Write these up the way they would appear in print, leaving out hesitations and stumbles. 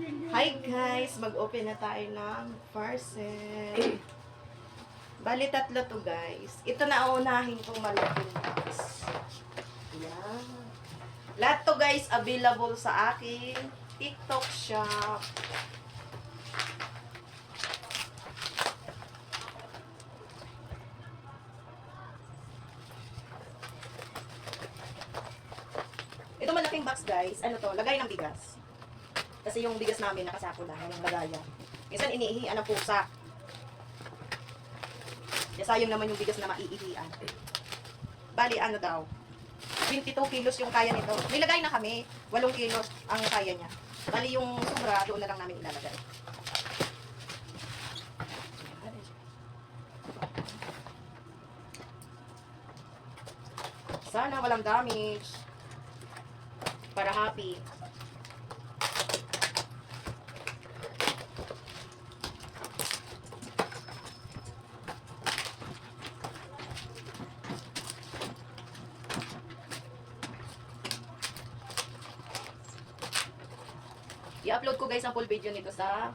Hi guys! Mag-open na tayo ng parcel. Bali, tatlo to guys. Ito na unahin kong malaking box. Yan. Lahat to guys available sa aking TikTok shop. Ito malaking box guys. Ano to? Lagay ng bigas. Kasi yung bigas namin nakasako na ng lagayan. Minsan iniihian ng pusa. Kaya sayang naman yung bigas na maiihian. Bali, ano daw? 22 kilos yung kaya nito. Nilagay na kami. 8 kilos ang kaya niya. Bali, yung sobra, doon na lang namin ilalagay. Sana walang damage. Para happy. I-upload ko guys ang full video nito sa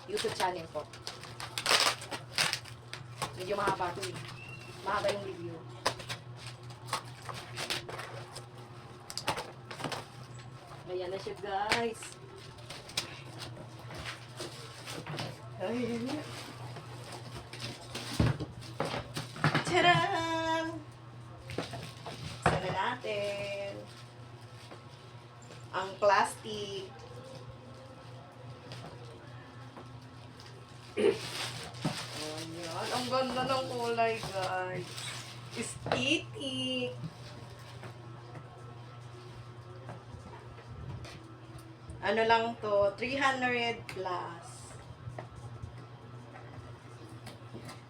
YouTube channel ko. Medyo mahaba ito eh. Mahaba yung video. Ayan na siya guys. Ayan. Tadaan! Sana natin ang plastic. Ayan. Ang ganda ng kulay, guys. Aesthetic. Ano lang to? 300 plus.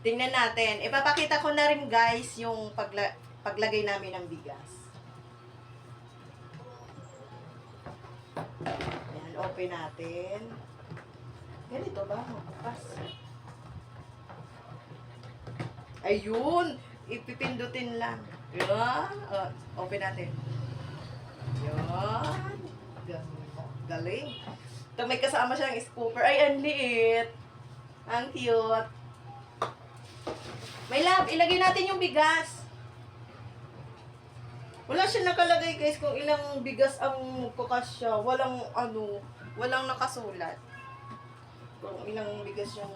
Tingnan natin. Ipapakita ko na rin, guys, yung paglagay namin ng bigas. Ayan. Open natin. Ganito ba? Bukas. Ayun! Ipipindutin lang. Yan. Open natin. Yan. Galing. Ito may kasama siyang scooper. Ay, ang liit. Ang cute. May love, ilagay natin yung bigas. Wala siya nakalagay guys kung ilang bigas ang kukasya. Walang walang nakasulat. Kung ilang bigas yung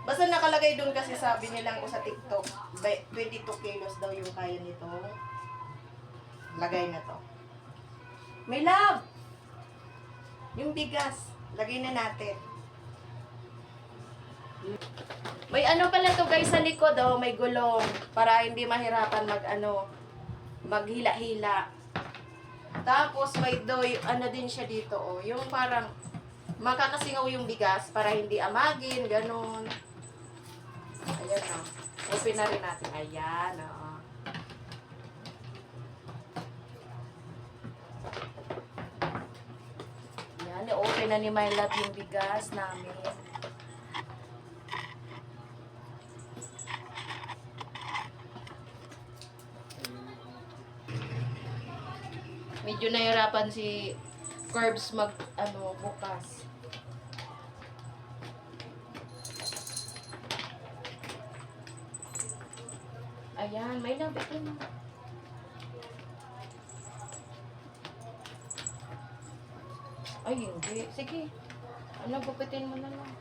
basta nakalagay doon kasi sabi nilang ko sa TikTok 22 kilos daw yung kaya nito lagay na to. May love, yung bigas lagay na natin. May pala to guys sa likod may gulong para hindi mahirapan maghila-hila. Tapos may din siya dito yung parang makakasingaw yung bigas para hindi amagin, ganun. Ayan o. Open na rin natin. Ayan o. Ayan, open na ni My Love yung bigas namin. Medyo nahirapan si Curbs bukas. Ayan, may love ito na. Ay, hindi. Sige. Gupitin mo na lang.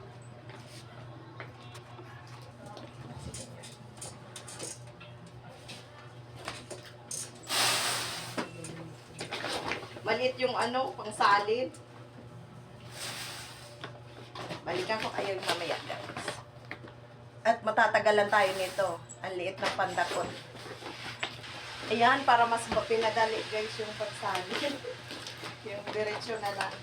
Maliit yung pang-salid. Balikan ko kayo mamaya, guys. At matatagalan tayo nito. Ang liit ng pandakot. Ayan, para mas pinadali guys yung pagsalin. Yung diretsyo na lang.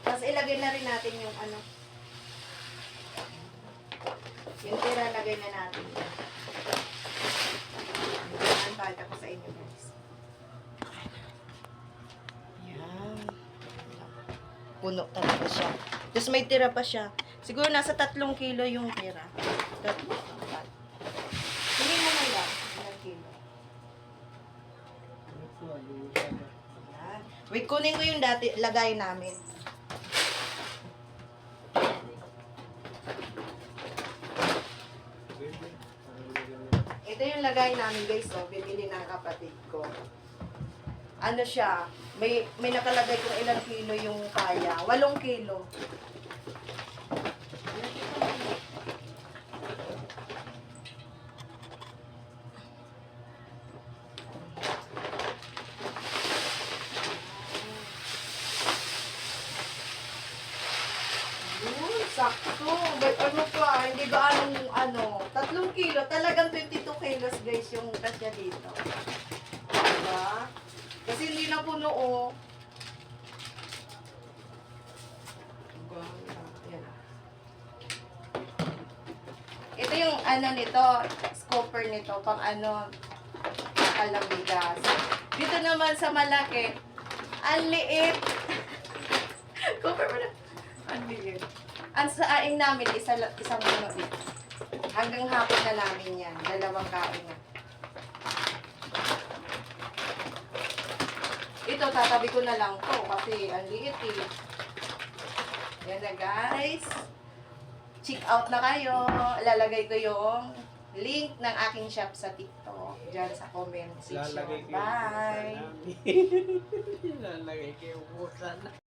Tapos ilagay na rin natin yung yung tira lagay na natin. Ayan, pakita ko sa inyo guys. Puno talaga siya. Tapos may tira pa siya. Siguro nasa 3 kilo yung tira. 3. Hindi mo na lang. 1 kilo. Wait, kunin ko yung dati, lagay namin. Ito yung lagay namin guys, oh. Bibili ng kapatid ko. Ano siya, may nakalagay kung ilang kilo yung kaya. 8 kilo. Sakto. But ano pa, hindi ba anong 3 kilo, talagang 22 kilos guys yung kasya dito. Diba? Kasi hindi na puno oh. Ayan. Ito yung nito, scooper nito, pang kalang bigas. Dito naman sa malaki, ang liit. Scooper mo na. Ang liit. Ang saing namin, isang puno dito. Hanggang hapon na namin yan. 2 kain na. Ito, tatabi ko na lang to kasi ang liit eh. Yan na guys. Check out na kayo. Lalagay ko yung link ng aking shop sa TikTok. Diyan sa comment section. Bye! Lalagay ko yung busan.